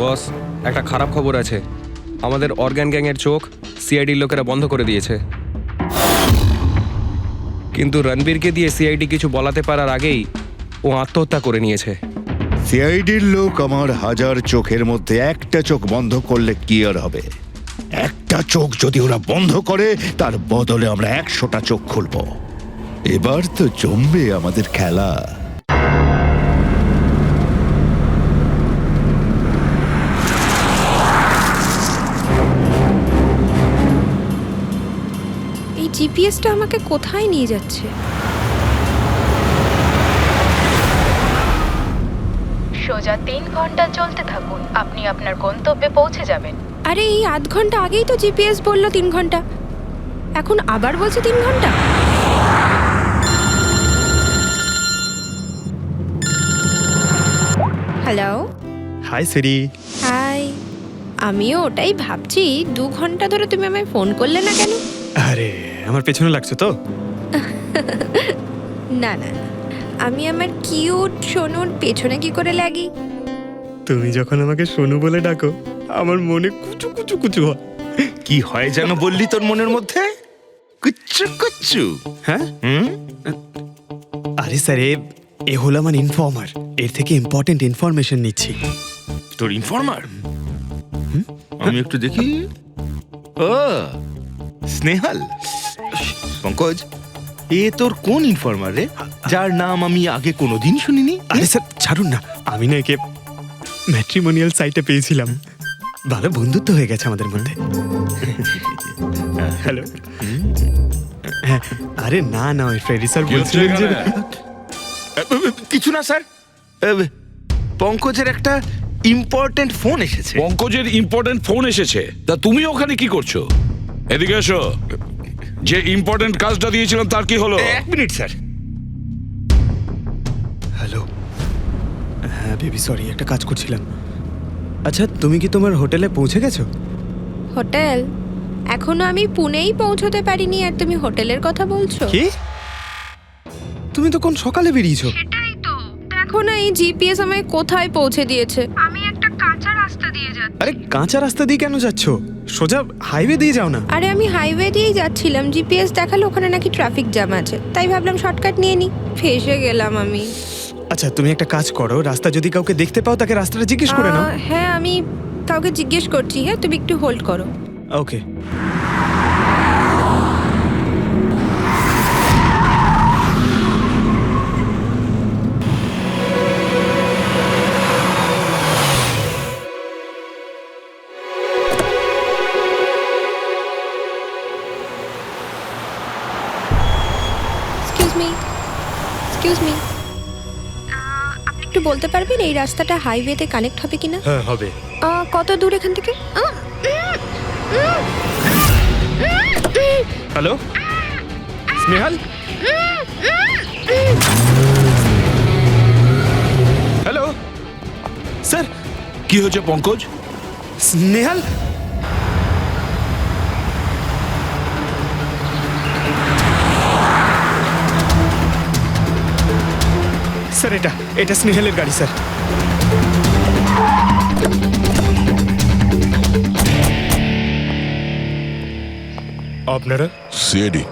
বস, একটা খারাপ খবর আছে। আমাদের অর্গান গ্যাংয়ের চোখ সিআইডির লোকেরা বন্ধ করে দিয়েছে। কিন্তু রণবীরকে দিয়ে সিআইডি কিছু বলাতে পারার আগেই ও আত্মহত্যা করে নিয়েছে। সিআইডির লোক আমার 1000 চোখের মধ্যে একটা চোখ বন্ধ করলে কি আর হবে? একটা চোখ যদি ওরা বন্ধ করে, তার বদলে আমরা 100টা চোখ খুলব। এবার তো জমবে আমাদের খেলা। এই জিপিএসটা আমাকে কোথায় নিয়ে যাচ্ছে? সোজা 3 ঘন্টা চলতে থাকুন, আপনি আপনার গন্তব্যে পৌঁছে যাবেন। আরে এই আধ ঘন্টা আগেই তো জিপিএস বললো 3 ঘন্টা, এখন আবার বলছে 3 ঘন্টা। হ্যালো। হাই সিরি। হাই। আমিও ওটাই ভাবছি, 2 ঘন্টা ধরে তুমি আমায় ফোন করলে না কেন? আরে আমার পেছনে লাগছে তো? না না, আমি আমার কিউট সোনুর পেছনে কি করে লাগি? তুমি যখন আমাকে সোনু বলে ডাকো, আমার মনে কুচু কুচু কুচু হয়। কি হয় যেন বললি তোর মনের মধ্যে? কুচ্চু কুচ্চু। হ্যাঁ? আরে স্যার, এ হলো আমার ইনফর্মার। এর থেকে ইম্পর্টেন্ট ইনফরমেশন নিচ্ছি। তোর ইনফর্মার? আমি একটু দেখি। ও স্নেহাল। পঙ্কজ, এ তোর কোন ইনফর্মার রে, যার নাম আমি আগে কোনোদিন শুনিনি? আরে স্যার ছাড়ুন না, আমি না একে ম্যাট্রিমোনিয়াল সাইটে পেয়েছিলাম। ভালো বন্ধুত্ব হয়ে গেছে আমাদের মধ্যে। হ্যালো। হ্যাঁ, আরে না না, ওই ফ্রেডি স্যার বলছিলেন যে কিছু না স্যার, পঙ্কজের একটা ইম্পর্টেন্ট ফোন এসেছে। পঙ্কজের ইম্পর্টেন্ট ফোন এসেছে, তা তুমি ওখানে কি করছো? এদিকে এসো। যে ইম্পর্টেন্ট কাজটা দিয়েছিলাম তার কি হলো? 1 মিনিট স্যার। হ্যালো। হ্যাঁ বেবি, সরি, একটা কাজ করছিলাম। আচ্ছা, তুমি কি তোমার হোটেলে পৌঁছে গেছো? হোটেল? এখনো আমি পুনেই পৌঁছতে পারিনি, আর তুমি হোটেলের কথা বলছো? কি? তুমি তো কোন সকালে বেরিয়েছো? সেটাই তো, দেখো না এই জিপিএস আমায় কোথায় পৌঁছে দিয়েছে। আমি একটা কাঁচা রাস্তা দিয়ে যাচ্ছি। আরে কাঁচা রাস্তা দিয়ে কেন যাচ্ছো? সোজা হাইওয়ে দিয়ে যাও না। আরে আমি হাইওয়ে দিয়েই যাচ্ছিলাম, জিপিএস দেখালো ওখানে নাকি ট্রাফিক জ্যাম আছে, তাই ভাবলাম শর্টকাট নিয়ে নিই। ফেসে গেলাম আমি। আচ্ছা, তুমি একটা কাজ করো, রাস্তা যদি কাউকে দেখতে পাও তাকে রাস্তাটা জিজ্ঞেস করে নাও। হ্যাঁ, আমি কাউকে জিজ্ঞেস করছি। হ্যাঁ, তুমি একটু হোল্ড করো। ওকে। এক্সকিউজ মি, আপনি একটু বলতে পারবেন এই রাস্তাটা হাইওয়েতে কানেক্ট হবে কিনা? হ্যাঁ হবে। কত দূর এখান থেকে? হ্যালো স্নেহাল। Hello sir. কি হয়েছে পঙ্কজ? স্নেহাল, স্যার এটা স্নেহালের গাড়ি স্যার। আপনারা? সিআইডি।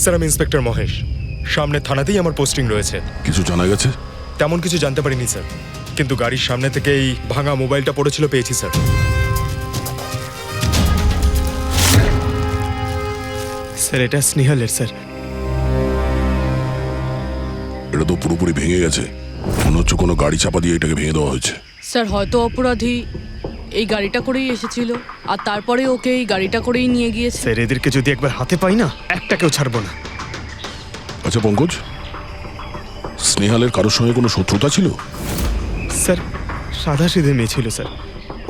স্যার আমি ইন্সপেক্টর মহেশ। সামনে থানাতেই আমার পোস্টিং রয়েছে। কিছু জানা গেছে? তেমন কিছু জানতে পারিনি স্যার, কিন্তু গাড়ির সামনে থেকে এই ভাঙা মোবাইলটা পড়েছিল, পেয়েছি স্যার। স্যার এটা স্নেহালের স্যার। এটা তো পুরোপুরি ভেঙে গেছে, মনে হচ্ছে কোনো গাড়ি চাপা দিয়ে এটাকে ভেঙে দেওয়া হয়েছে। স্যার হয়তো অপরাধী এই গাড়িটা করেই এসেছিল, আর তারপরে ওকে এই গাড়িটা করেই নিয়ে গিয়েছে। স্যার এদেরকে যদি একবার হাতে পাই না, একটাকেও ছাড়বো না। আচ্ছা পঙ্কজ, স্নেহালের কারোর সঙ্গে কোনো শত্রুতা ছিল? স্যার সাদা সিধে মেয়ে ছিল স্যার,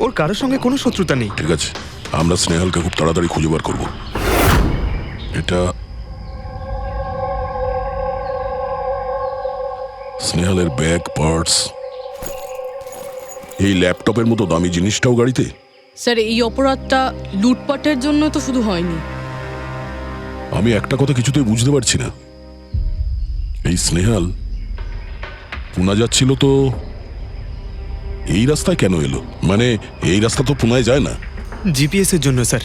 ওর কারোর সঙ্গে কোনো শত্রুতা নেই। ঠিক আছে, আমরা স্নেহালকে খুব তাড়াতাড়ি খুঁজে বার করবো। এটা স্নেহালের ব্যাগ, পার্টস, এই ল্যাপটপের মতো দামি জিনিসটাও গাড়িতে? স্যার এই অপরাধটা লুটপাটের জন্য তো শুধু হয়নি। আমি একটা কথা কিছুতেই বুঝতে পারছি না, এই স্নেহাল পুনা যাচ্ছিল তো এই রাস্তায় কেন এলো? মানে এই রাস্তা তো পুনায় যায় না। জিপিএস এর জন্য স্যার,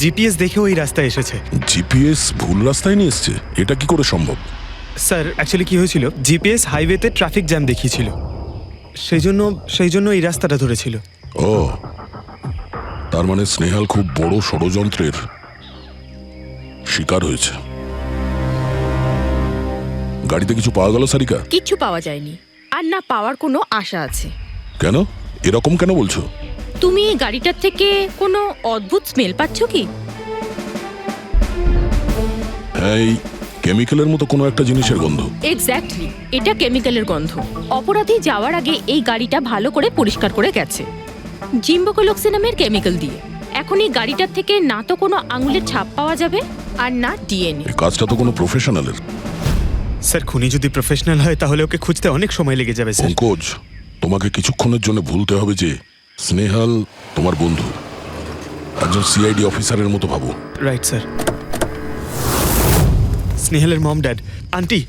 জিপিএস দেখেও এই রাস্তায় এসেছে। জিপিএস ভুল রাস্তায় নিয়ে এসছে, এটা কি করে সম্ভব? স্যার অ্যাকচুয়ালি কি হয়েছিল, জিপিএস হাইওয়েতে ট্রাফিক জ্যাম দেখিয়েছিল, সেই জন্য এই রাস্তাটা ধরেছিল। ও, তার মানে স্নেহাল খুব বড় ষড়যন্ত্রের শিকার হয়েছে। গাড়িতে কিছু পাওয়া গেল সারিকা? কিচ্ছু পাওয়া যায়নি, আর না পাওয়ার কোনো আশা আছে। কেন এরকম কেন বলছো? তুমি এই গাড়িটার থেকে কোনো অদ্ভুত স্মেল পাচ্ছ কি? হ্যাঁ, এই কেমিক্যালের মতো কোনো একটা জিনিসের গন্ধ। এক্স্যাক্টলি, এটা কেমিক্যালের গন্ধ। অপরাধী যাওয়ার আগে এই গাড়িটা ভালো করে পরিষ্কার করে গেছে জিম্বোকোলক্সি নামের কেমিক্যাল দিয়ে। এখন এই গাড়িটার থেকে না তো কোনো আঙুলের ছাপ পাওয়া যাবে আর না ডিএনএ। এই কাজটা তো কোনো প্রফেশনালের। স্যার খুনি যদি প্রফেশনাল হয় তাহলে ওকে খুঁজতে অনেক সময় লেগে যাবে স্যার। পঙ্কজ, তোমাকে কিছুক্ষণের জন্য ভুলতে হবে যে স্নেহাল তোমার বন্ধু, একজন সিআইডি অফিসারের মতো ভাবো। Right sir. স্নেহালের মম, ড্যাড, আন্টি।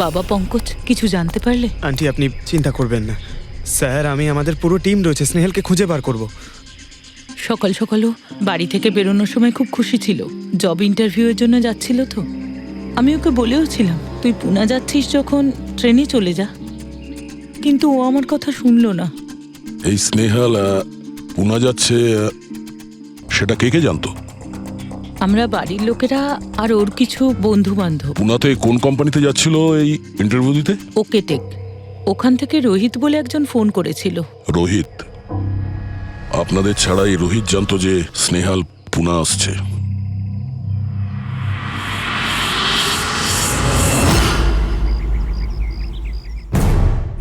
বাবা পঙ্কজ, কিছু জানতে পারলে? আন্টি আপনি চিন্তা করবেন না স্যার, আমি আমাদের পুরো টিম রয়েছে, স্নেহালকে খুঁজে বার করব। সকাল সকালও বাড়ি থেকে বেরোনোর সময় খুব খুশি ছিল, জব ইন্টারভিউয়ের জন্য যাচ্ছিল তো। আমি ওকে বলেও ছিলাম তুই পুনা যাচ্ছিস যখন ট্রেনে চলে যা, কিন্তু ও আমার কথা শুনলো না। এই স্নেহাল পুনা যাচ্ছে, সেটা কে কে জানতো? আমরা বাড়ির লোকেরা আর ওর কিছু বন্ধু বান্ধব। পুনাতে কোন কোম্পানিতে যাচ্ছিল এই ইন্টারভিউ দিতে? Okay take. ওখান থেকে রোহিত বলে একজন ফোন করেছিল। রোহিত? আপনাদের ছাড়া এই রোহিত জানতো যে স্নেহাল পুনা আসছে?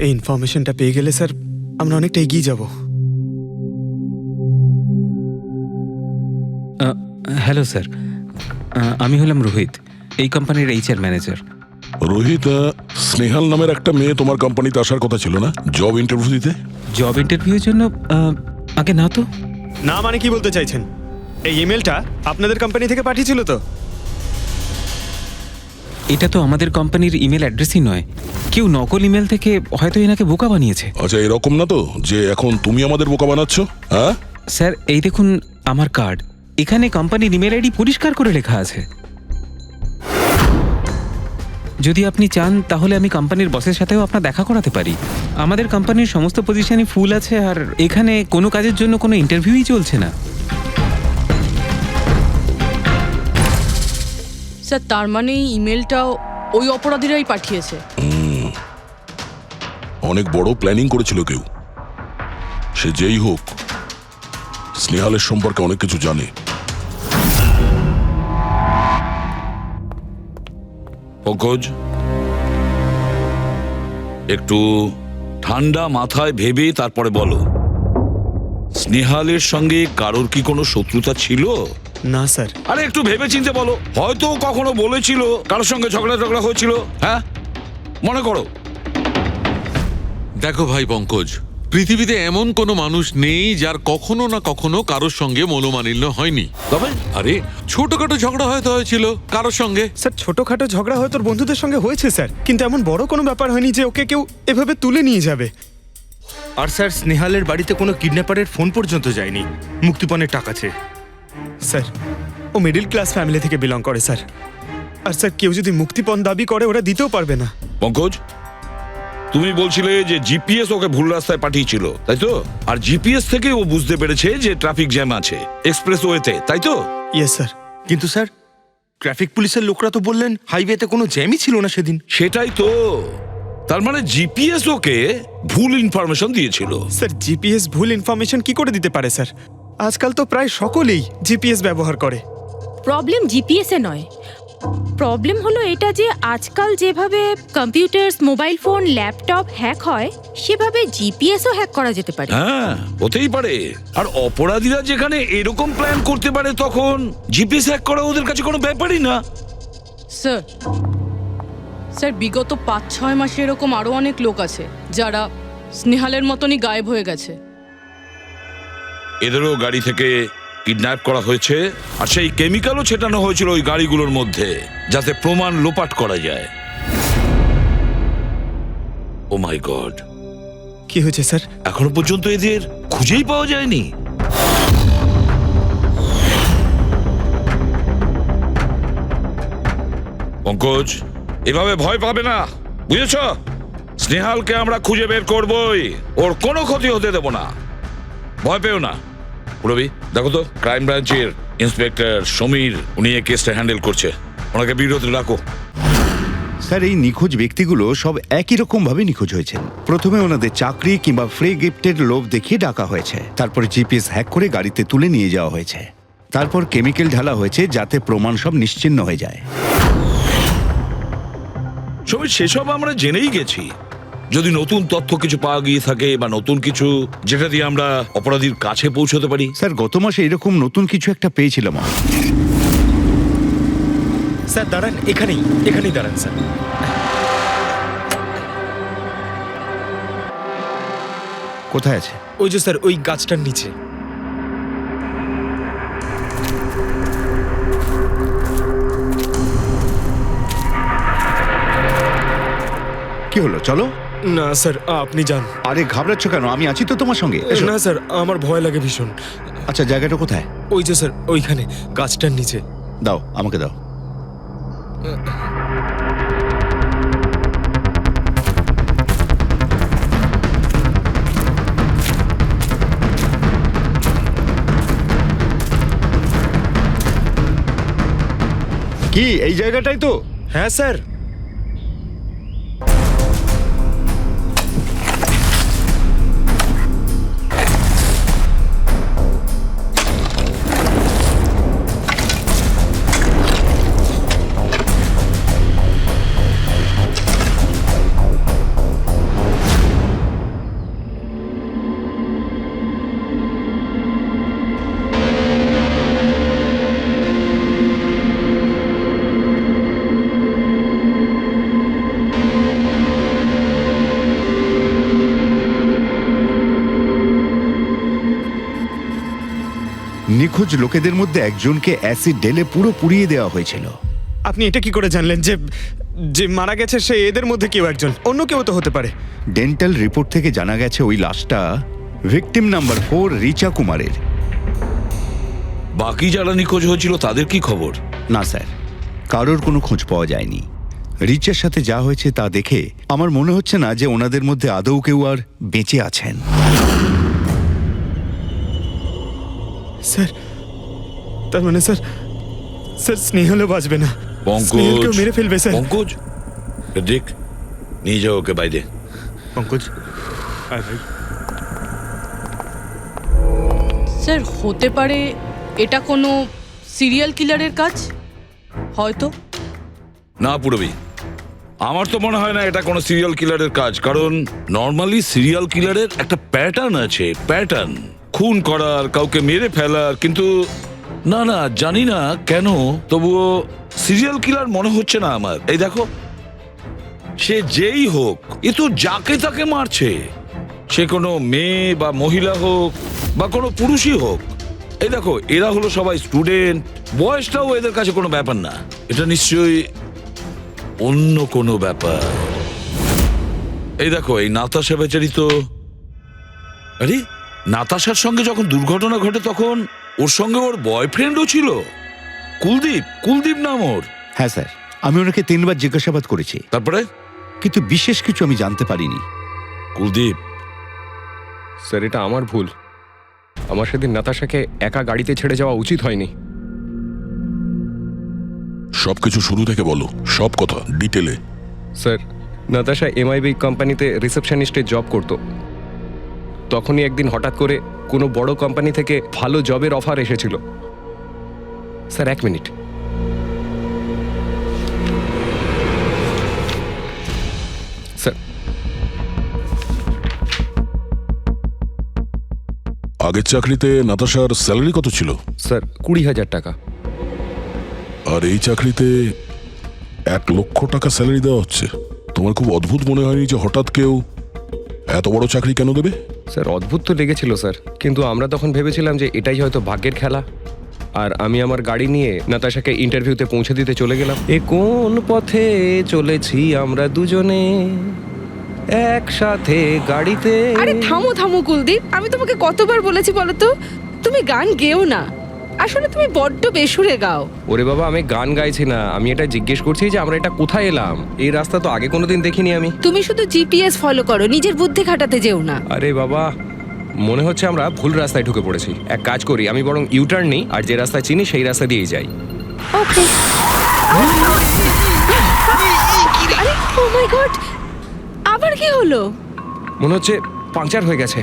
এই ইনফরমেশনটা পেয়ে গেলে স্যার আমরা অনেকটা এগিয়ে যাব। হ্যালো স্যার, আমি হলাম রোহিত, এই কোম্পানির এইচআর ম্যানেজার। রোহিত, স্নেহাল নামের একটা মেয়ে তোমার কোম্পানিতে আসার কথা ছিল না জব ইন্টারভিউ দিতে? জব ইন্টারভিউর জন্য? আগে না তো। না মানে কি বলতে চাইছেন? এই ইমেলটা আপনাদের কোম্পানি থেকে পাঠিয়েছিল তো? এটা তো আমাদের কোম্পানির ইমেল অ্যাড্রেসই নয়, কেউ নকল ইমেল থেকে হয়তো এনাকে বোকা বানিয়েছে। আচ্ছা, এরকম না তো যে এখন তুমি আমাদের বোকা বানাচ্ছ? হ্যাঁ স্যার, এই দেখুন আমার কার্ড, এখানে কোম্পানির ইমেল আইডি পরিষ্কার করে লেখা আছে। যদি আপনি চান তাহলে আমি কোম্পানির বসের সাথেও আপনার দেখা করাতে পারি। আমাদের কোম্পানির সমস্ত পজিশনই ফুল আছে, আর এখানে কোনো কাজের জন্য কোনো ইন্টারভিউই চলছে না। স্যার তার মানে এই ইমেলটাও ওই অপরাধীরাই পাঠিয়েছে। অনেক বড় প্ল্যানিং করেছিল কেউ, সে যেই হোক স্নেহালের সম্পর্কে অনেক কিছু জানে। পঙ্কজ, একটু ঠান্ডা মাথায় ভেবে তারপরে বলো, স্নেহালের সঙ্গে কারোর কি কোনো শত্রুতা ছিল? না স্যার। আরে একটু ভেবে চিনতে বলো, হয়তো কখনো বলেছিল কারোর সঙ্গে ঝগড়া হয়েছিল। হ্যাঁ, মনে করো। দেখো ভাই পঙ্কজ, পৃথিবীতে এমন কোনো মানুষ নেই যার কখনো না কখনো কারোর সঙ্গে মনোমালিন্য হয়নি। তবে আরে ছোটখাটো ঝগড়া হয়তো হয়েছিল কারোর সঙ্গে। স্যার ছোটখাটো ঝগড়া হয়তো ওর বন্ধুদের সঙ্গে হয়েছে স্যার, কিন্তু এমন বড় কোনো ব্যাপার হয়নি যে ওকে কেউ এভাবে তুলে নিয়ে যাবে। আর স্যার স্নেহালের বাড়িতে কোনো কিডন্যাপারের ফোন পর্যন্ত যায়নি মুক্তিপণের টাকা চেয়ে। স্যার ও মিডল ক্লাস ফ্যামিলি থেকে বিলং করে স্যার, আর স্যার কেউ যদি মুক্তিপণ দাবি করে ওরা দিতেও পারবে না। পঙ্কজ, তুমি বলছিলে যে জিপিএস ওকে ভুল রাস্তায় পাঠিয়েছিল, তাই তো? আর জিপিএস থেকে ও বুঝতে পেরেছে যে ট্রাফিক জ্যাম আছে এক্সপ্রেসওয়েতে, তাই তো? Yes sir. কিন্তু স্যার ট্রাফিক পুলিশের লোকরা তো বললেন হাইওয়েতে কোনো জ্যামই ছিল না সেদিন। সেটাই তো, তার মানে জিপিএস ওকে ভুল ইনফরমেশন দিয়েছিল। স্যার জিপিএস ভুল ইনফরমেশন কি করে দিতে পারে স্যার? আজকাল তো প্রায় সকলেই জিপিএস ব্যবহার করে। প্রবলেম জিপিএসে নয়, প্রবলেম হলো এটা যে আজকাল যেভাবে computers, mobile phone, laptop hack হয় সেভাবে জিপিএসও হ্যাক করা যেতে পারে। হ্যাঁ, হতেই পারে। আর অপরাধীরা যেখানে এরকম প্ল্যান করতে পারে তখন জিপিএস হ্যাক করা ওদের কাছে কোনো ব্যাপারই না। স্যার স্যার বিগত 5-6 মাসে এরকম আরও অনেক লোক আছে যারা স্নেহালের মতনই গায়েব হয়ে গেছে। এদেরও গাড়ি থেকে কিডন্যাপ করা হয়েছে, আর সেই কেমিক্যালও ছেটানো হয়েছিল ওই গাড়িগুলোর মধ্যে যাতে প্রমাণ লোপাট করা যায়। ও মাই গড, কি হয়েছে স্যার? এখনো পর্যন্ত এদের খুঁজেই পাওয়া যায়নি। পঙ্কজ, এভাবে ভয় পাবে না, বুঝেছ? স্নেহালকে আমরা খুঁজে বের করবই, ওর কোনো ক্ষতি হতে দেব না, ভয় পেও না। রবি, দেখো তো ক্রাইম ব্রাঞ্চের ইন্সপেক্টর সমীর, উনি এই কেসটা হ্যান্ডেল করছে, ওনাকে বিরতি রাখো। স্যার, এই নিখোঁজ ব্যক্তিগুলো সব একই রকম ভাবে নিখোঁজ হয়েছেন। প্রথমে ওনাদের চাকরি কিংবা ফ্রি গিফটের লোভ দেখিয়ে ডাকা হয়েছে, তারপরে জিপিএস হ্যাক করে গাড়িতে তুলে নিয়ে যাওয়া হয়েছে, তারপর কেমিক্যাল ঢালা হয়েছে যাতে প্রমাণ সব নিশ্চিহ্ন হয়ে যায়। সমীর, সেসব আমরা জেনেই গেছি। যদি নতুন তথ্য কিছু পাওয়া গিয়ে থাকে বা নতুন কিছু যেটা দিয়ে আমরা অপরাধীর কাছে পৌঁছতে পারি। স্যার, গত মাসে এরকম নতুন কিছু একটা পেয়েছিলাম। স্যার দাঁড়ান, এখানেই দাঁড়ান স্যার। কোথায় আছে? ওই যে স্যার, ওই গাছটার নিচে। কি হলো, চলো। না স্যার, আপনি যান। আরে ঘাবড়াচ্ছ কেন? আমি আছি তো তোমার সঙ্গে, এসো। না স্যার, আমার ভয় লাগে ভীষণ। আচ্ছা, জায়গাটা কোথায়? ওই যে স্যার, ওইখানে গাছটার নিচে। দাও, আমাকে দাও। কি এই জায়গাটাই তো? হ্যাঁ স্যার। নিখোঁজ লোকেদের মধ্যে একজনকে অ্যাসিড ঢেলে পুরো পুড়িয়ে দেওয়া হয়েছিল। আপনি এটা কি করে জানলেন যে যে মারা গেছে সে এদের মধ্যে কেউ একজন? অন্য কেউ তো হতে পারে। ডেন্টাল রিপোর্ট থেকে জানা গেছে ওই লাশটা ভিকটিম নাম্বার 4 রিচা কুমারের। বাকি যারা নিখোঁজ হয়েছিল তাদের কি খবর? না স্যার, কারোর কোনো খোঁজ পাওয়া যায়নি। রিচার সাথে যা হয়েছে তা দেখে আমার মনে হচ্ছে না যে ওনাদের মধ্যে আদৌ কেউ আর বেঁচে আছেন। স্যার, তার মানে স্যার স্নেহালও বাঁচবে না। পঙ্কজ, মেরে ফেলবে স্যার। পঙ্কজ, দেখ, নিয়ে যাও ওকে বাইরে। পঙ্কজ, স্যার হতে পারে এটা কোনো সিরিয়াল কিলারের কাজ, হয়তো। না পুরবি, আমার তো মনে হয় না এটা কোনো সিরিয়াল কিলারের কাজ, কারণ নর্মালি সিরিয়াল কিলারের একটা প্যাটার্ন আছে, প্যাটার্ন খুন করার, কাউকে মেরে ফেলার। কিন্তু না না, জানি না কেন, তবুও সিরিয়াল কিলার মনে হচ্ছে না আমার। এই দেখো, সে যেই হোক, এ তো যাকে তাকে মারছে, সে কোনো মেয়ে বা মহিলা হোক বা কোনো পুরুষই হোক। এই দেখো, এরা হলো সবাই স্টুডেন্ট, বয়সটাও এদের কাছে কোনো ব্যাপার না। এটা নিশ্চয়ই অন্য কোনো ব্যাপার। এই দেখো, এই নাতাশা বেচারি তো, আরে নাতাশার সঙ্গে যখন দুর্ঘটনা ঘটে তখন ওর সঙ্গে ওর বয়ফ্রেন্ডও ছিল, কুলদীপ নাম ওর। হ্যাঁ স্যার, আমি ওনাকে 3 বার জিজ্ঞাসাবাদ করেছি, তারপরে কিন্তু বিশেষ কিছু আমি জানতে পারিনি। কুলদীপ স্যার, এটা আমার ভুল। আমার সেদিন নাতাশাকে একা গাড়িতে ছেড়ে যাওয়া উচিত হয়নি। সবকিছু শুরু থেকে বলো, সব কথা ডিটেলে। স্যার, নাতাশা এমআইবি কোম্পানিতে রিসেপশনিস্টে জব করত। তখনই একদিন হঠাৎ করে কোনো বড় কোম্পানি থেকে ভালো জবের অফার এসেছিল। Sir 1 minute. স্যার, আগের চাকরিতে নাতাশার স্যালারি কত ছিল? স্যার 20,000 টাকা। আর এই চাকরিতে 1,00,000 টাকা স্যালারি দেওয়া হচ্ছে। তোমার খুব অদ্ভুত মনে হয়নি যে হঠাৎ কেউ এত বড় চাকরি কেন দেবে? স্যার অদ্ভুত তো লেগেছিল স্যার, কিন্তু আমরা তখন ভেবেছিলাম যে এটাই হয়তো ভাগ্যের খেলা। আর আমি আমার গাড়ি নিয়ে নাতাশাকে ইন্টারভিউতে পৌঁছে দিতে চলে গেলাম। এ কোন পথে চলেছি আমরা দুজনে একসাথে গাড়িতে। আরে থামো থামো কুলদীপ, আমি তোমাকে কতবার বলেছি বলো তো, তুমি গান গেও না। আসলে তুমি বড্ড বেসুরে গাও। ওরে বাবা, আমি গান গাইছি না, আমি এটা জিজ্ঞেস করছি যে আমরা এটা কোথায় এলাম। এই রাস্তা তো আগে কোনোদিন দেখিনি আমি। তুমি শুধু জিপিএস ফলো করো, নিজের বুদ্ধি খাটাতে যেও না। আরে বাবা, মনে হচ্ছে আমরা ভুল রাস্তায় ঢুকে পড়েছি। এক কাজ করি, আমি বরং ইউটার্ন নিই, আর যে রাস্তা চিনি সেই রাস্তা দিয়েই যাই। ওকে। আরে ও মাই গড, আবার কি হলো? মনে হচ্ছে পাংচার হয়ে গেছে।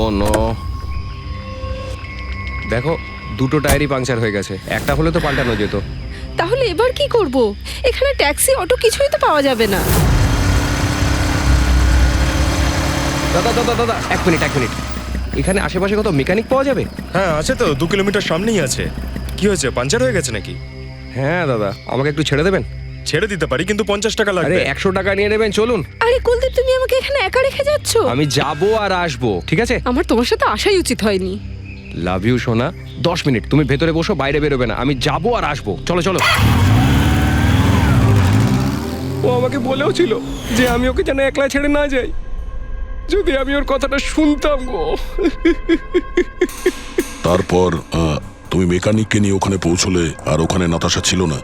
ও নো, দেখো দুটো টায়ারই পাংচার হয়ে গেছে। একটা হলে তো পাল্টানো যেত। তাহলে এবার কি করব? এখানে ট্যাক্সি, অটো কিছুই তো পাওয়া যাবে না। দাদা দাদা দাদা, এক মিনিট। এখানে আশেপাশে কত মেকানিক পাওয়া যাবে? হ্যাঁ আছে তো, 2 কিলোমিটার সামনেই আছে। কি হয়েছে, পাঞ্চার হয়ে গেছে নাকি? হ্যাঁ দাদা, আমাকে একটু ছেড়ে দেবেন? ছেড়ে দিতে পারি, কিন্তু 50 টাকা আরে লাগবে। 100 টাকা নিয়ে নেবেন, চলুন। আরে কুলদীপ, তুমি আমাকে এখানে একা রেখে যাচ্ছ? আমি যাবো আর আসবো, ঠিক আছে? আমার তোমার সাথে আসাই উচিত হয়নি। লাভ ইউ সোনা। 10 মিনিট তুমি ভেতরে বসো, বাইরে বেরোবে না। আমি যাবো আর আসবো, চলো চলো। ও আমাকে বলেও ছিল যে আমি ওকে যেন একলা ছেড়ে না যাই। যদি আমি ওর কথাটা শুনতাম গো। তারপর তুমি মেকানিককে নিয়ে ওখানে পৌঁছলে, আর ওখানে নাতাশা ছিল না?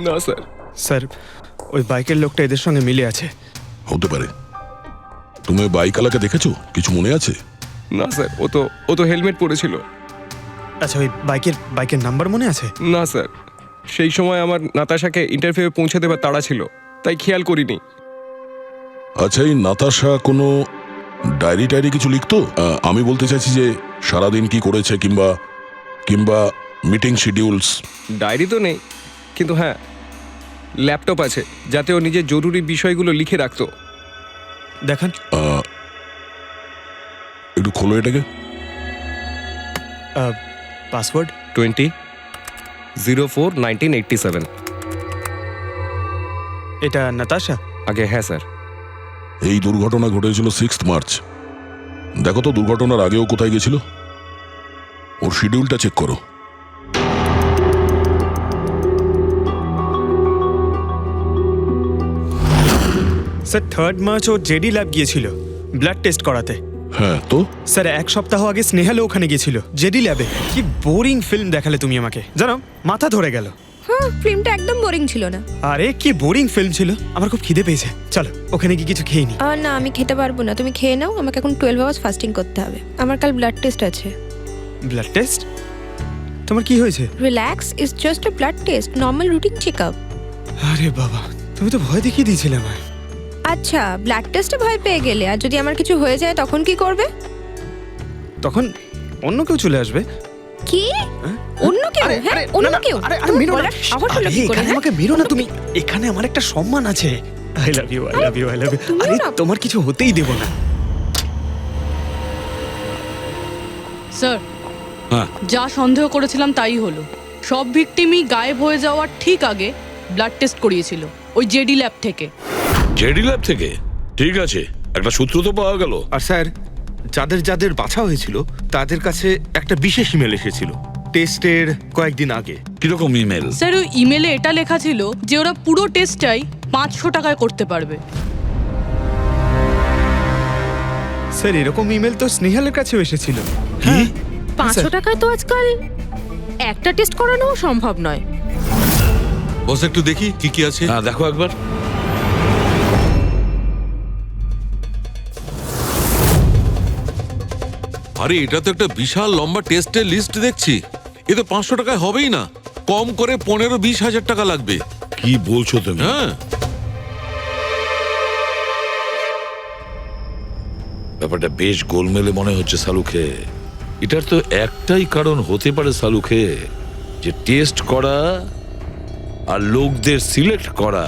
না স্যার। স্যার, ওই বাইকের লোকটা এদের সঙ্গে মিলে আছে। হতে পারে। তুমি ওই বাইকওয়ালাকে দেখেছো? কিছু মনে আছে? না স্যার, ও তো হেলমেট পরেছিল। আচ্ছা, ওই বাইকের নাম্বার মনে আছে? না স্যার, সেই সময় আমার নাতাশাকে ইন্টারভিউ পৌঁছে দেবার তাড়া ছিল, তাই খেয়াল করিনি। আচ্ছা, এই নাতাশা কোনো ডায়েরি কিছু লিখতো? আমি বলতে চাইছি যে সারাদিন কি করেছে, কিংবা মিটিং শিডিউলস। ডায়েরি তো নেই, কিন্তু হ্যাঁ ল্যাপটপ আছে, যাতে ও নিজের জরুরি বিষয়গুলো লিখে রাখতো। দেখান। একটু খোলো এটাকে। পাসওয়ার্ড 20/04/1987। এটা নাতাশা? আগে হ্যাঁ স্যার। এই দুর্ঘটনা ঘটেছিল 6 মার্চ। দেখো তো দুর্ঘটনার আগেও কোথায় গেছিল। ওর শিডিউলটা চেক করো। স্যার 3 মার্চ ও জেডি ল্যাব গিয়েছিল ব্লাড টেস্ট করাতে। হ্যাঁ তো? স্যার 1 সপ্তাহ আগে স্নেহালও ওখানে গিয়েছিল জেডি ল্যাবে। কি বোরিং ফিল্ম দেখালে তুমি আমাকে, জানো মাথা ধরে গেল। হ্যাঁ, ফিল্মটা একদম বোরিং ছিল না। আরে কি বোরিং ফিল্ম ছিল। আমার খুব খিদে পেয়েছে, চলো ওখানে গিয়ে কিছু খেয়ে নি। না, আমি খেতে পারবো না, তুমি খেয়ে নাও। আমাকে এখন 12 আওয়ার্স ফাস্টিং করতে হবে। আমার কাল ব্লাড টেস্ট আছে। Blood test? তোমার কি হয়েছে? Relax, it's just a blood test, normal routine checkup. আরে বাবা, তুমি তো ভয় দেখিয়ে দিয়েছিলে আমায়। আচ্ছা, ব্লাড টেস্টে ভয় পেয়ে গেলে, আর যদি আমার কিছু হয়ে যায় তখন কি করবে? তখন অন্য কেউ চলে আসবে। কি? অন্য কেউ? হ্যাঁ, অন্য কেউ? আরে মেরো না, আবার হলো কি করে? আমাকে মেরো না তুমি। এখানে আমার একটা সম্মান আছে। I love you, I love you, I love you. আরে তোমার কিছু হতেই দেব না। স্যার, হ্যাঁ। যা সন্দেহ করেছিলাম তাই হলো। সব ভিকটিমই গায়েব হয়ে যাওয়ার ঠিক আগে ব্লাড টেস্ট করিয়েছিল ওই জেডি ল্যাব থেকে। জেডি ল্যাব থেকে? ঠিক আছে, একটা সূত্র তো পাওয়া গেল। আর স্যার, যাদের বাছা হয়েছিল তাদের কাছে একটা বিশেষ ইমেল এসেছিল টেস্টের কয়েকদিন আগে। কিরকম ইমেল? স্যার, ওই ইমেলে এটা লেখা ছিল যে ওরা পুরো টেস্টটাই 500 টাকায় করতে পারবে। স্যার, এরকম ইমেল তো স্নেহালের কাছেও এসেছিল। হ্যাঁ, 500 টাকায় তো আজকাল একটা টেস্ট করানোও সম্ভব নয়। বস একটু দেখি কি আছে। হ্যাঁ, দেখো একবার। আরে এটা তো একটা বিশাল লম্বা টেস্টের লিস্ট দেখছি। এ তো 500 টাকায় হবেই না, কম করে 15-20 হাজার টাকা লাগবে। কি বলছো তুমি? হ্যাঁ, ব্যাপারটা বেশ গোলমেলে মনে হচ্ছে সালুকে। এটার তো একটাই কারণ হতে পারে সালুখে, যে টেস্ট করা আর লোকদের সিলেক্ট করা,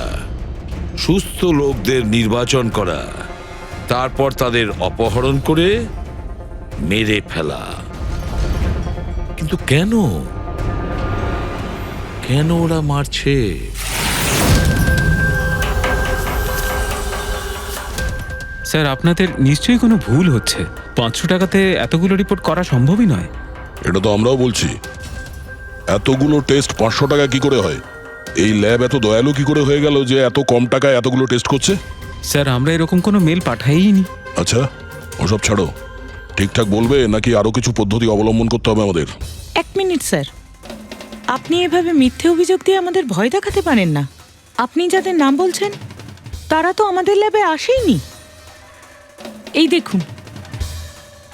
সুস্থ লোকদের নির্বাচন করা, তারপর তাদের অপহরণ করে মেরে ফেলা। কিন্তু কেন কেন ওরা মারছে? স্যার আপনাদের নিশ্চয়ই কোনো ভুল হচ্ছে। 500 টাকাতে এতগুলো রিপোর্ট করা সম্ভবই নয়। এটা তো আমরাও বলছি, এতগুলো টেস্ট 500 টাকা কি করে হয়? এই ল্যাব এত দয়ালু কি করে হয়ে গেল যে এত কম টাকায় এতগুলো টেস্ট করছে? স্যার আমরা এরকম কোনো মেল পাঠাইনি। আচ্ছা, ওসব ছাড়ো, ঠিকঠাক বলবে নাকি আরো কিছু পদ্ধতি অবলম্বন করতে হবে আমাদের? 1 মিনিট স্যার, আপনি এভাবে মিথ্যে অভিযোগ দিয়ে আমাদের ভয় দেখাতে পারেন না। আপনি যাদের নাম বলছেন তারা তো আমাদের ল্যাবে আসেইনি। এই দেখুন,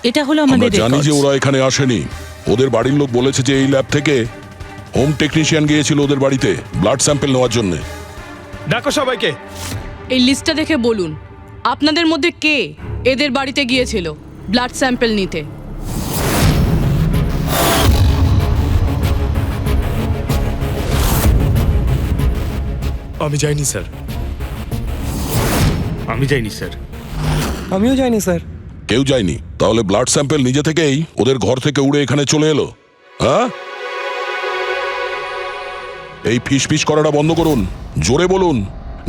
এটা হলো আমাদের আমরা জানি যে ওরা এখানে আসেনি। ওদের বাড়ির লোক বলেছে যে এই ল্যাব থেকে হোম টেকনিশিয়ান গিয়েছিল ওদের বাড়িতে ব্লাড স্যাম্পল নেওয়ার জন্য। ডাকো সবাইকে। এই লিস্টটা দেখে বলুন আপনাদের মধ্যে কে এদের বাড়িতে গিয়েছিল ব্লাড স্যাম্পল নিতে। আমি যাইনি স্যার। আমি যাইনি স্যার। আমিও যাইনি স্যার। কেউ যায়নি? তাহলে ব্লাড স্যাম্পল নিজে থেকেই ওদের ঘর থেকে উড়ে এখানে চলে এলো? হ্যাঁ, এই ফিস ফিস করাটা বন্ধ করুন, জোরে বলুন,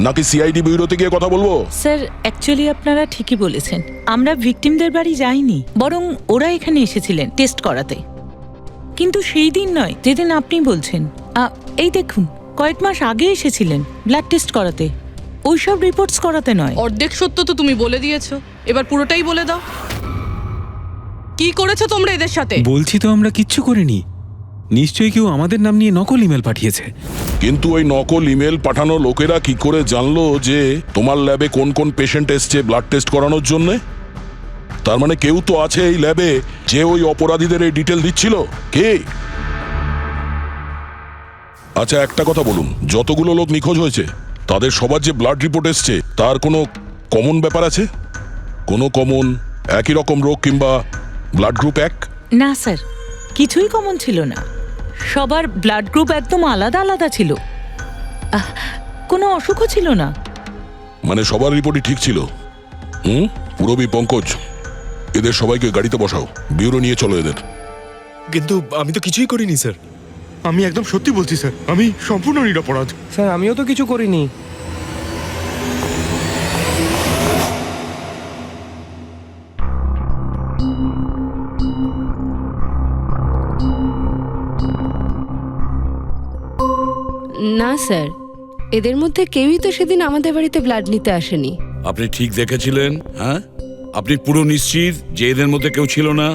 নাকি সিআইডি ব্যুরোতে গিয়ে কথা বলবো? স্যার অ্যাকচুয়ালি আপনারা ঠিকই বলেছেন, আমরা ভিকটিমদের বাড়ি যাইনি, বরং ওরা এখানে এসেছিলেন টেস্ট করাতে। কিন্তু সেই দিন নয় যেদিন আপনি বলছেন। এই দেখুন, কয়েক মাস আগে এসেছিলেন ব্লাড টেস্ট করাতে, ওইসব রিপোর্টস করাতে নয়। অর্ধেক সত্য তো তুমি বলে দিয়েছো, এবার পুরোটাই বলে দাও। কি করেছো তোমরা এদের সাথে? বলছি তো আমরা কিচ্ছু করিনি। নিশ্চয়ই কেউ আমাদের নাম নিয়ে নকল ইমেল পাঠিয়েছে। কিন্তু ওই নকল ইমেল পাঠানো লোকেরা কি করে জানলো যে তোমার ল্যাবে কোন কোন পেশেন্ট এসছে ব্লাড টেস্ট করানোর জন্য? তার মানে কেউ তো আছে এই ল্যাবে যে ওই অপরাধীদের এই ডিটেল দিচ্ছিল। কে? আচ্ছা একটা কথা বলুন, যতগুলো লোক নিখোঁজ হয়েছে তাদের সবার যে ব্লাড রিপোর্ট এসছে তার কোনো কমন ব্যাপার আছে? কোনো কমন একই রকম রোগ কিংবা ব্লাড গ্রুপ এক? না স্যার, কিছুই কমন ছিল না। সবার ব্লাড গ্রুপ একদম আলাদা আলাদা ছিল, কোনো অসুখও ছিল না। মানে সবার রিপোর্টই ঠিক ছিল? পুরবী, পঙ্কজ, এদের সবাইকে গাড়িতে বসাও, ব্যুরো নিয়ে চলো এদের। কিন্তু আমি তো কিছুই করিনি স্যার। আমি একদম সত্যি বলছি স্যার, আমি সম্পূর্ণ নিরপরাধ। স্যার আমিও তো কিছু করিনি। না স্যার, এদের মধ্যে কেউই তো সেদিন আমাদের বাড়িতে ব্লাড নিতে আসেনি। আপনি ঠিক দেখেছিলেন? হ্যাঁ, আপনি পুরো নিশ্চিত যে এদের মধ্যে কেউ ছিল না?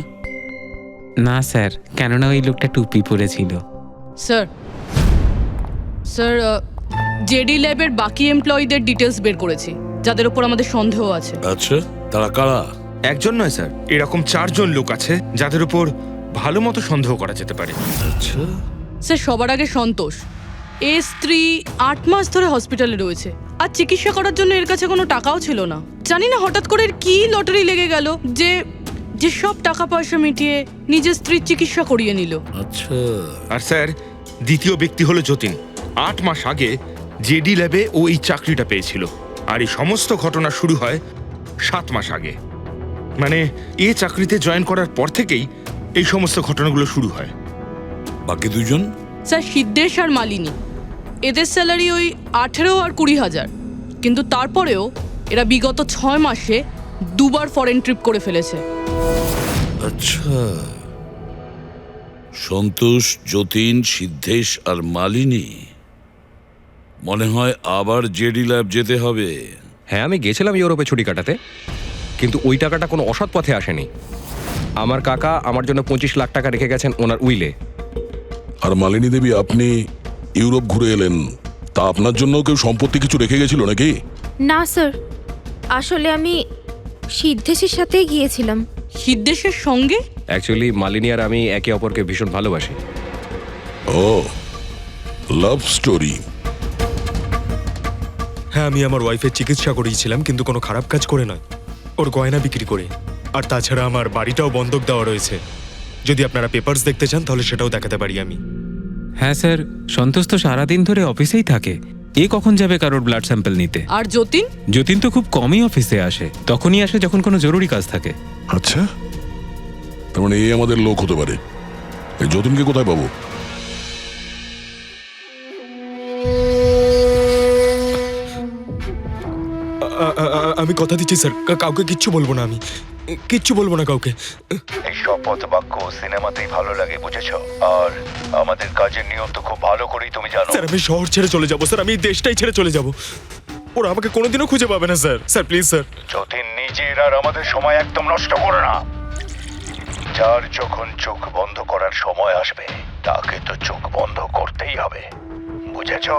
না স্যার, কেননা ওই লোকটা টুপি পরেছিল। স্যার স্যার জেডি ল্যাবের বাকি এমপ্লয়ীদের ডিটেলস বের করেছি, যাদের উপর আমাদের সন্দেহ আছে। আচ্ছা, তারা কারা? একজন নয় স্যার, এরকম 4 জন লোক আছে যাদের উপর ভালো মতো সন্দেহ করা যেতে পারে। আচ্ছা স্যার সবার আগে সন্তোষ, এর স্ত্রী 8 মাস ধরে হসপিটালে রয়েছে, আর চিকিৎসা করার জন্য এর কাছে কোনো টাকাও ছিল না। জানি না হঠাৎ করে এর কি লটারি লেগে গেল যে যে সব টাকা পয়সা মিটিয়ে নিজের স্ত্রীর চিকিৎসা করিয়ে নিল। আচ্ছা। আর স্যার দ্বিতীয় ব্যক্তি হলো যতীন। 8 মাস আগে জেডি ল্যাবে ও এই চাকরিটা পেয়েছিল, আর এই সমস্ত ঘটনা শুরু হয় 7 মাস আগে। মানে এ চাকরিতে জয়েন করার পর থেকেই এই সমস্ত ঘটনাগুলো শুরু হয়। বাকি দুজন? স্যার সিদ্ধেশ আর মালিনী, এদের স্যালারি ওই 18 আর 20,000, কিন্তু তারপরেও এরা বিগত 6 মাসে 2বার ফরেন ট্রিপ করে ফেলেছে। আচ্ছা, সন্তোষ, যতীন, সিদ্ধেশ আর মালিনী। মনে হয় আবার জেডি ল্যাব যেতে হবে। হ্যাঁ, আমি গেছিলাম ইউরোপে ছুটি কাটাতে, কিন্তু ওই টাকাটা কোনো অসৎ পথে আসেনি। আমার কাকা আমার জন্য 25 লাখ টাকা রেখে গেছেন ওনার উইলে। আর মালিনী দেবী, আপনি ইউরোপ ঘুরে এলেন, তা আপনার জন্য কেউ সম্পত্তি কিছু রেখে গেছিল নাকি? না স্যার, আসলে আমি সিদ্ধেশের সাথেই গিয়েছিলাম। সিদ্ধেশের সঙ্গে? অ্যাকচুয়ালি মালিনী আর আমি একে অপরকে ভীষণ ভালোবাসি। ও, লাভ স্টোরি। হ্যাঁ, আমি আমার ওয়াইফের চিকিৎসা করিয়েছিলাম, কিন্তু কোনো খারাপ কাজ করে নয়, ওর গয়না বিক্রি করে। আর তাছাড়া আমার বাড়িটাও বন্ধক দেওয়া রয়েছে। যদি আপনারা পেপারস দেখতে চান তাহলে সেটাও দেখাতে পারি আমি। হ্যাঁ স্যার, সন্তোষ তো সারাদিন ধরে অফিসেই থাকে। এ কখন যাবে কারোর ব্লাড স্যাম্পল নিতে? আর যতীন? যতীন তো খুব কমই অফিসে আসে, তখনই আসে যখন কোনো জরুরি কাজ থাকে। আচ্ছা, তার মানে এই আমাদের লোক হতে পারে। এই যতীনকে কোথায় পাবো? আমি কথা দিচ্ছি স্যার, কাউকে কিচ্ছু বলবো না, আমি কিচ্ছু বলবো না কাউকে। এই শপথ বাক্য সিনেমাতেই ভালো লাগে, বুঝেছো? আর আমাদের কাজের নিয়ম তো খুব ভালো করেই তুমি জানো। স্যার আমি শহর ছেড়ে চলে যাবো স্যার, আমি এই দেশটাই ছেড়ে চলে যাবো। ওরা আমাকে কোনোদিনও খুঁজে পাবে না sir. Sir please sir. Jatin, নিজের আর আমাদের সময় একদম নষ্ট করো না। যার যখন চোখ বন্ধ করার সময় আসবে তাকে তো চোখ বন্ধ করতেই হবে, বুঝেছো?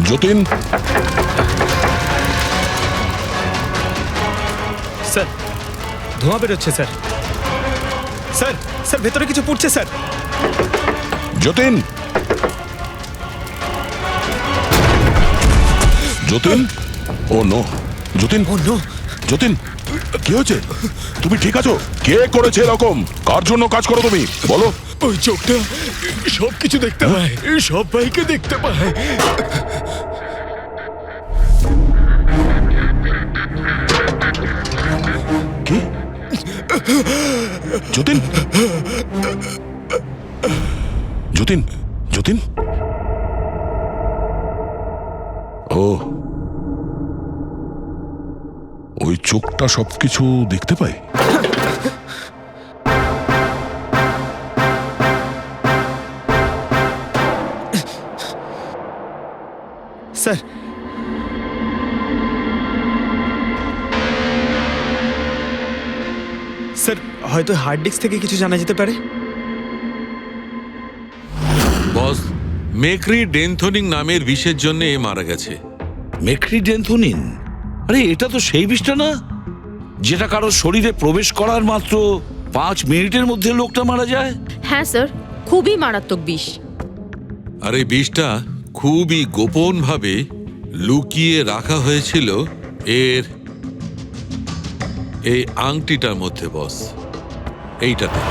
যতীন, স্যার ধোঁয়া বেরোচ্ছে স্যার। স্যার স্যার ভেতরে কিছু পড়ছে স্যার। যতীন, যতীন, ও নো, যতীন, ও নো, যতীন, কি হয়েছে? তুমি ঠিক আছো? কে করেছে এরকম? কার জন্য কাজ করো তুমি, বলো? ওই চোখটা সব কিছু দেখতে পায়, সব ভাইকে দেখতে পায়। কি? যতীন, যতীন, যতীন, ও ওই চোখটা সবকিছু দেখতে পায়। স্যার স্যার হয়তো হার্ড ডিস্ক থেকে কিছু জানা যেতে পারে। বস, মেক্রি ডেনথোনিং নামের বিষের জন্য এ মারা গেছে। মেক্রি ডেনথোনিন? আরে এটা তো সেই বিষটা না যেটা কারো শরীরে প্রবেশ করার মাত্র 5 মিনিটের মধ্যে লোকটা মারা যায়? হ্যাঁ স্যার, খুবই মারাত্মক বিষ। আর এই বিষটা খুবই গোপনভাবে লুকিয়ে রাখা হয়েছিল এর এই আংটিটার মধ্যে। বস, এইটাতে,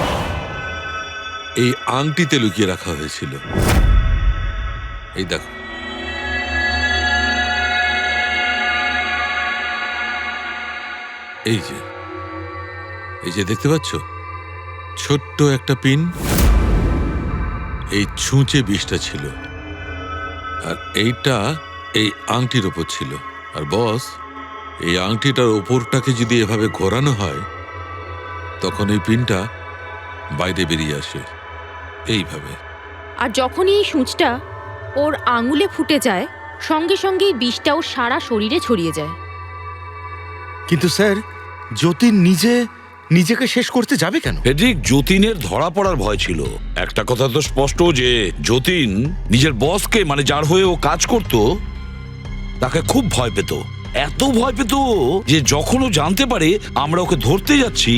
এই আংটিতে লুকিয়ে রাখা হয়েছিল। এই দেখো, এই যে দেখতে পাচ্ছ ছোট্ট একটা পিন, এই ছুঁচে বিষটা ছিল, আর এইটা এই আংটির ওপর ছিল। আর বস, এই আংটিটার ওপরটাকে যদি এভাবে ঘোরানো হয় তখন এই পিনটা বাইরে বেরিয়ে আসে এইভাবে। আর যখনই এই সূঁচটা ওর আঙুলে ফুটে যায় সঙ্গে সঙ্গে বিষটাও সারা শরীরে ছড়িয়ে যায়। কিন্তু স্যার, যতীন নিজেকে শেষ করতে যাবে কেন? ফেডরিক, যতীনের ধরা পড়ার ভয় ছিল। একটা কথা তো স্পষ্ট যে যতীন নিজের বসকে, মানে যার হয়ে ও কাজ করত, তাকে খুব ভয় পেত। এত ভয় পেত যে যখন ও জানতে পারে আমরা ওকে ধরতে যাচ্ছি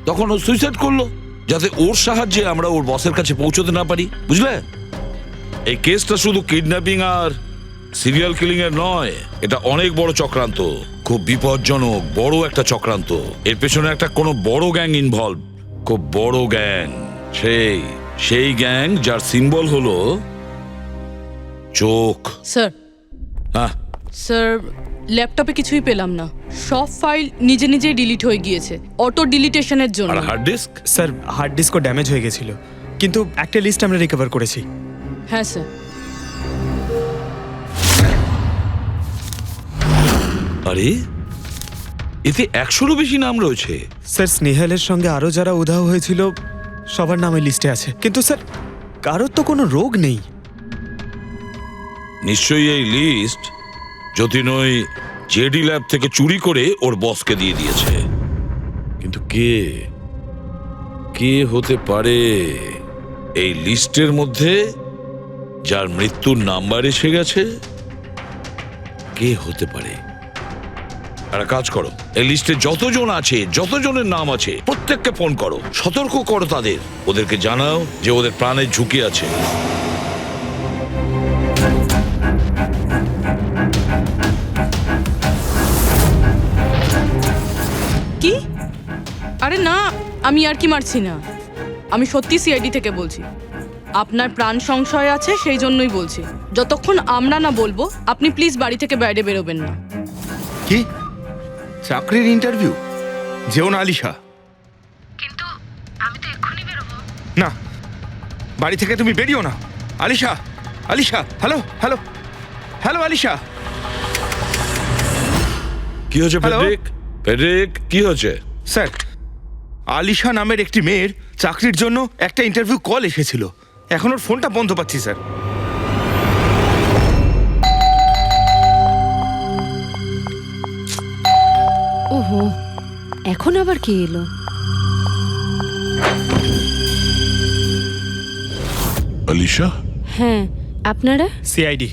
তখন ও সুইসাইড করলো, যাতে ওর সাহায্যে আমরা ওর বসের কাছে পৌঁছতে না পারি, বুঝলে? এই কেসটা শুধু কিডন্যাপিং আর সিরিয়াল কিলিং এর নয়, এটা অনেক বড় চক্রান্ত, খুব বিপজ্জনক বড় একটা চক্রান্ত। এর পেছনে একটা কোনো বড় গ্যাং ইনভলভ, খুব বড় গ্যাং, সেই সেই গ্যাং যার সিম্বল হলো চোখ। স্যার হ্যাঁ, স্যার ল্যাপটপে কিছুই পেলাম না, সব ফাইল নিজে নিজেই ডিলিট হয়ে গিয়েছে অটো ডিলিটেশনের জন্য। আর হার্ড ডিস্ক? স্যার হার্ড ডিস্কও ড্যামেজ হয়ে গেছিল, কিন্তু একটা লিস্ট আমরা রিকভার করেছি। হ্যাঁ স্যার। আরে এতে 100-রও বেশি নাম রয়েছে। স্যার স্নেহালের সঙ্গে আরো যারা উধাও হয়েছিল সবার নাম এই লিস্টে আছে, কিন্তু স্যার কারোর তো কোনো রোগ নেই। নিশ্চয়ই এই লিস্ট যতীন ওই জেডি ল্যাব থেকে চুরি করে ওর বসকে দিয়ে দিয়েছে। কিন্তু কে কে হতে পারে এই লিস্টের মধ্যে যার মৃত্যুর নাম্বার এসে গেছে? কে হতে পারে? একটা কাজ করো, এই লিস্টে যতজন আছে, যতজনের নাম আছে, প্রত্যেককে ফোন করো, সতর্ক করো তাদের, ওদেরকে জানাও যে ওদের প্রাণের ঝুঁকি আছে। কি? আরে না, আমি আর কি মারছি না, আমি সত্যি সিআইডি থেকে বলছি। আপনার প্রাণ সংশয় আছে সেই জন্যই বলছি। যতক্ষণ আমরা না বলবো আপনি প্লিজ বাড়ি থেকে বাইরে বেরোবেন না। কি চাকরির ইন্টারভিউ? যেও না আলিশা। কিন্তু আমি তো এক্ষুনি বেরোবো। না, বাড়ি থেকে তুমি বেরিও না। Alisha, Alisha, hello hello hello Alisha. কি হয়েছে হ্যালো? ফেডরিক? ফেডরিক, কি হয়েছে? স্যার, আলিশা নামের একটি মেয়ের চাকরির জন্য একটা ইন্টারভিউ কল এসেছিল। এখন ওর ফোনটা বন্ধ পাচ্ছি স্যার। ওহো, এখন আবার কে এলো? আলিশা? হ্যাঁ, আপনারা? সিআইডি।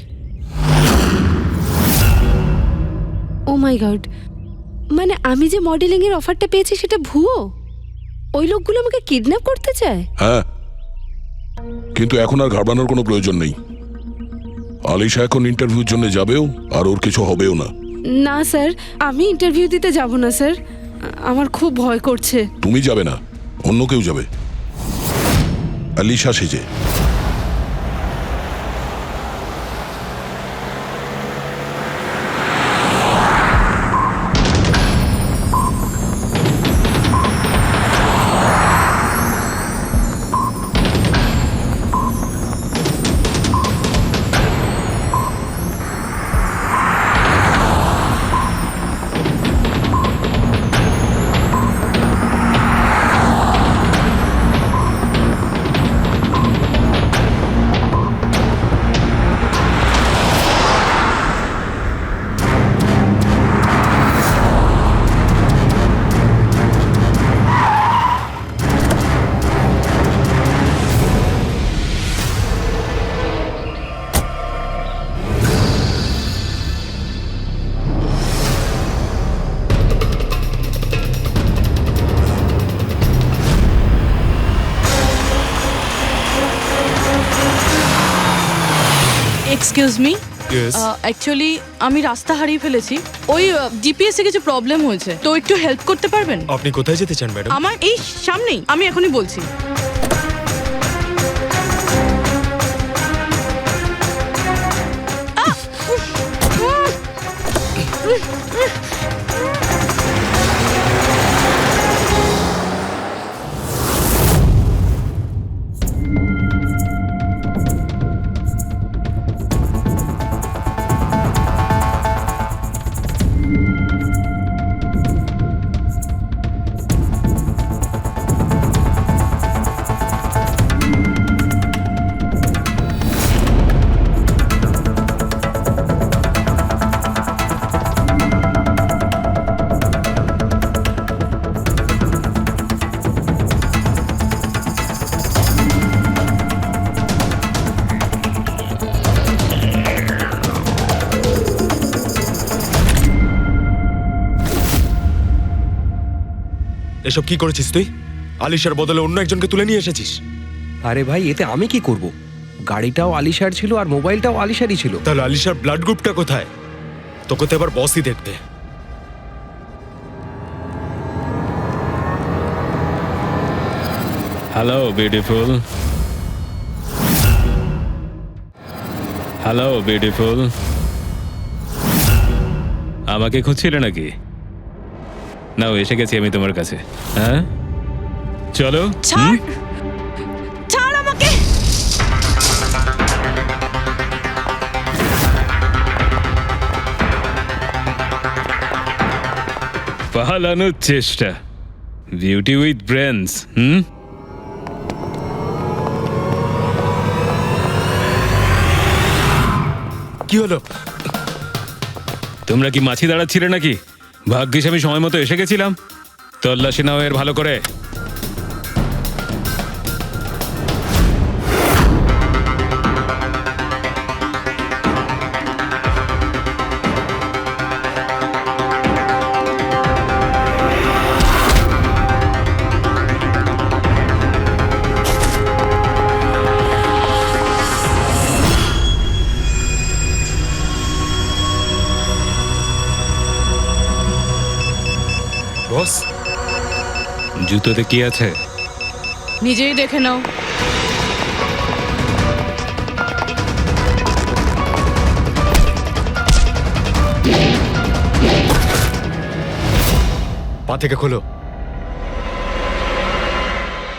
ও মাই গড, মানে আমি যে মডেলিং এর অফারটা পেয়েছি সেটা ভুয়ো? ওই লোকগুলো আমাকে কিডন্যাপ করতে চায়? হ্যাঁ, কিন্তু এখন আর ঘাবড়ানোর কোনো প্রয়োজন নেই। আলিশা এখন ইন্টারভিউর জন্য যাবেও, আর ওর কিছু হবেও না। না স্যার, আমি ইন্টারভিউ দিতে যাব না স্যার, আমার খুব ভয় করছে। তুমি যাবে না, অন্য কেউ যাবে, আলিশা সেজে। এক্সকিউজ মি, অ্যাকচুয়ালি আমি রাস্তা হারিয়ে ফেলেছি। ওই জিপিএস এ কিছু প্রবলেম হয়েছে, তো একটু হেল্প করতে পারবেন? আপনি কোথায় যেতে চান ম্যাডাম? আমার এই সামনেই, আমি এখনই বলছি। এসব কি করেছিস তুই? আলিশার বদলে অন্য একজনকে তুলে নিয়ে এসেছিস। আরে ভাই, এতে আমি কি করব? গাড়িটাও আলিশার ছিল আর মোবাইলটাও আলিশারই ছিল। তাহলে আলিশার ব্লাড গ্রুপটা কোথায়? তোকে তো এবার বসই দেখবে। Hello beautiful. হ্যালো বিউটিফুল, আমাকে খুঁজছিলে নাকি? নাও এসে গেছি আমি তোমার কাছে। হ্যাঁ চলো। ছাড় ছাড় আমাকে। পালানোর চেষ্টা, বিউটি উইথ ব্রেনস। কি হলো? তোমরা কি মাছি দাঁড়াচ্ছিলে নাকি? ভাগ্যিস আমি সময় মতো এসে গেছিলাম। তল্লাশি নাও এর ভালো করে। বস, জুতোতে কি আছে? নিজেই দেখে নাও। পা থেকে খোলো।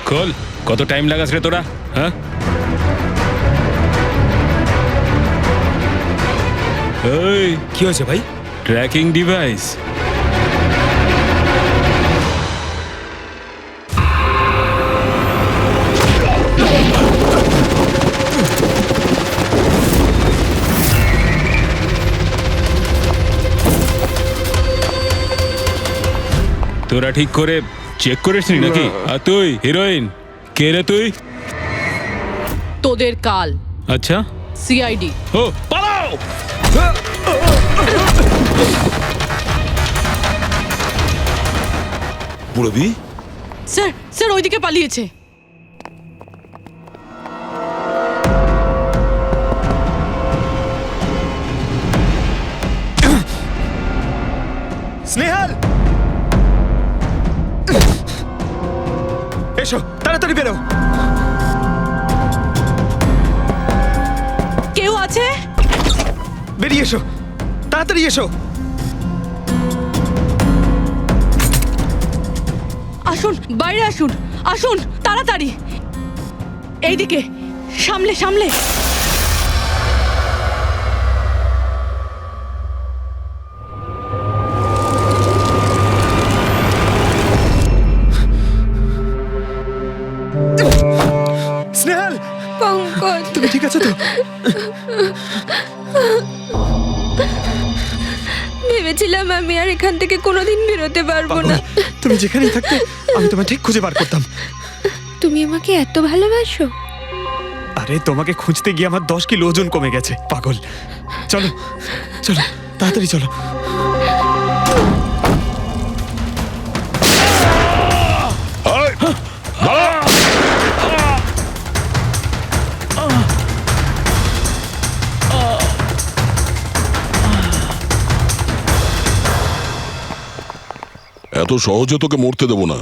খোল। কত টাইম লাগাস রে তোরা? হ্যাঁ এই কি হয়েছে ভাই? Tracking device. তোরা ঠিক করে চেক করিসনি নাকি? আর তুই হিরোইন কে রে তুই? তোদের কাল। আচ্ছা সিআইডি। ও পালাও। পুরবি, স্যার স্যার ওইদিকে পালিয়েছে। স্নেহাল, এসো তাড়াতাড়ি বেরো। কেউ আছে? বেরিয়ে এসো, তাড়াতাড়ি এসো। আসুন, বাইরে আসুন, আসুন তাড়াতাড়ি। এইদিকে, সামলে সামলে। স্নেহাল, পঙ্কজ, তুমি ঠিক আছো তো? ভেবেছিলাম আমি আর এখান থেকে কোনোদিন বেরোতে পারবো না। তুমি যেখানেই থাকতে আমি তোমায় ঠিক খুঁজে বার করতাম। তুমি আমাকে এত ভালোবাসো? আরে তোমাকে খুঁজতে গিয়ে আমার 10 কিলো ওজন কমে গেছে পাগল। চলো চলো তাড়াতাড়ি চলো। এত সহজে তোকে মরতে দেবো না।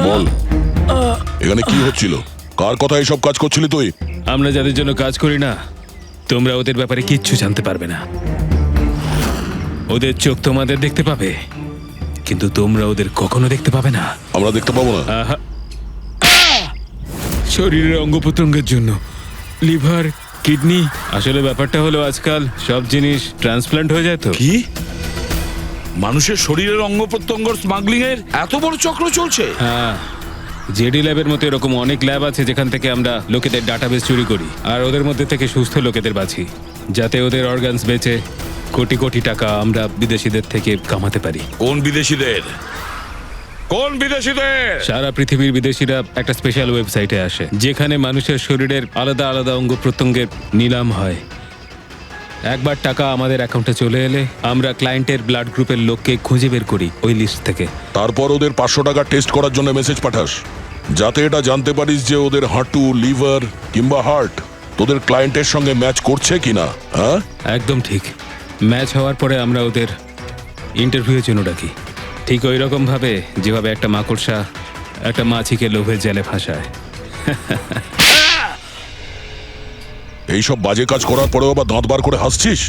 বল, এখানে কি হচ্ছিল? কার কথা এসব কাজ করছিলি তুই? আমরা যাদের জন্য কাজ করি না, তোমরা ওদের ব্যাপারে কিচ্ছু জানতে পারবে না। ওদের চোখ তোমাদের দেখতে পাবে, কিন্তু তোমরা ওদের কখনো দেখতে পাবে না। আমরা দেখতে পাবো না? শরীরের অঙ্গ প্রত্যঙ্গের জন্য, লিভার, কিডনি। আসলে ব্যাপারটা হলো আজকাল সব জিনিস ট্রান্সপ্লান্ট হয়ে যায় তো। কি মানুষের শরীরের অঙ্গ প্রত্যঙ্গর স্মাগলিং এর এত বড় চক্র চলছে? হ্যাঁ, জেডি ল্যাবের মতো এরকম অনেক ল্যাব আছে যেখান থেকে আমরা লোকেদের ডাটাবেস চুরি করি আর ওদের মধ্যে থেকে সুস্থ লোকেদের বাছি, যাতে ওদের অর্গানস বেচে কোটি কোটি টাকা আমরা বিদেশিদের থেকে কামাতে পারি। কোন বিদেশিদের? কোন বিদেশিদের? সারা পৃথিবীর বিদেশিরা একটা স্পেশাল ওয়েবসাইটে আসে যেখানে মানুষের শরীরের আলাদা আলাদা অঙ্গ প্রত্যঙ্গের নিলাম হয়। একবার টাকা আমাদের অ্যাকাউন্টে চলে এলে আমরা ক্লায়েন্টের ব্লাড গ্রুপের লোককে খুঁজে বের করি ওই লিস্ট থেকে। তারপর ওদের 500 টাকা টেস্ট করার জন্য মেসেজ পাঠাস, যাতে এটা জানতে পারিস যে ওদের হাঁটু, লিভার কিংবা হার্ট তোদের ক্লায়েন্টের সঙ্গে ম্যাচ করছে কিনা। হ্যাঁ, একদম ঠিক। ম্যাচ হওয়ার পরে আমরা ওদের ইন্টারভিউয়ের জন্য ডাকি। ঠিক ওই রকম ভাবে যেভাবে একটা মাকড়সা একটা মাছিকে লোভের জালে ফাঁসায়। এইসব বাজে কাজ করার পরেও আবার দাঁত বার করে হাসছিস?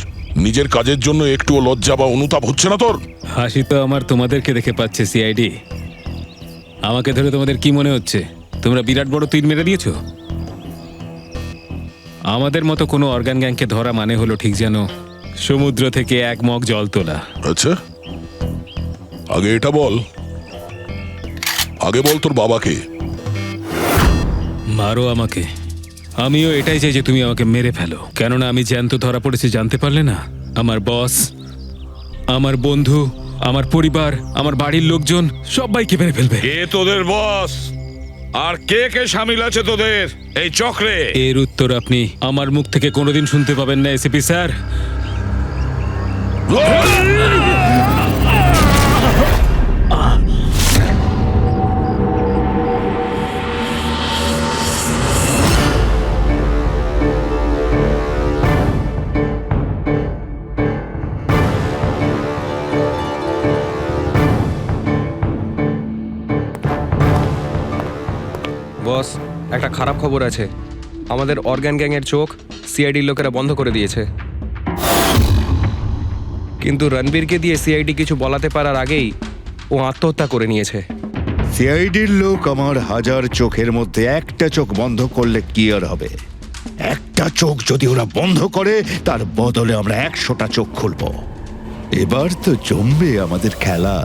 নিজের কাজের জন্য একটুও লজ্জা বা অনুতাপ হচ্ছে না তোর? হাসি তো আমার তোমাদেরকে দেখে পাচ্ছে সিআইডি। আমাকে ধরে তোমাদের কি মনে হচ্ছে তোমরা বিরাট বড় তীর মেরে দিয়েছো? আমাদের মতো কোনো অর্গান গ্যাংকে ধরা মানে হলো ঠিক যেন সমুদ্র থেকে এক মগ জল তোলা। আচ্ছা, আগে এটা বল, আগে বল তোর বাবাকে। মারো আমাকে, আমিও এটাই চাই যে তুমি আমাকে মেরে ফেলো, কেননা আমি জ্যান্ত ধরা পড়েছি জানতে পারলে না? আমার বস, আমার বন্ধু, আমার পরিবার, আমার বাড়ির লোকজন সবাইকে মেরে ফেলবে। কে তোদের বস আর কে কে সামিল আছে তোদের এই চক্রে? এর উত্তর আপনি আমার মুখ থেকে কোনোদিন শুনতে পাবেন না এসিপি স্যার। বস, একটা খারাপ খবর আছে। আমাদের অর্গান গ্যাংয়ের চোখ সিআইডির লোকেরা বন্ধ করে দিয়েছে। কিন্তু রণবীরকে দিয়ে সিআইডি কিছু বলাতে পারার আগেই ও আত্মহত্যা করে নিয়েছে। সিআইডির লোক আমার হাজার চোখের মধ্যে একটা চোখ বন্ধ করলে কি আর হবে? একটা চোখ যদি ওরা বন্ধ করে তার বদলে আমরা 100টা চোখ খুলবো। এবার তো জমবে আমাদের খেলা।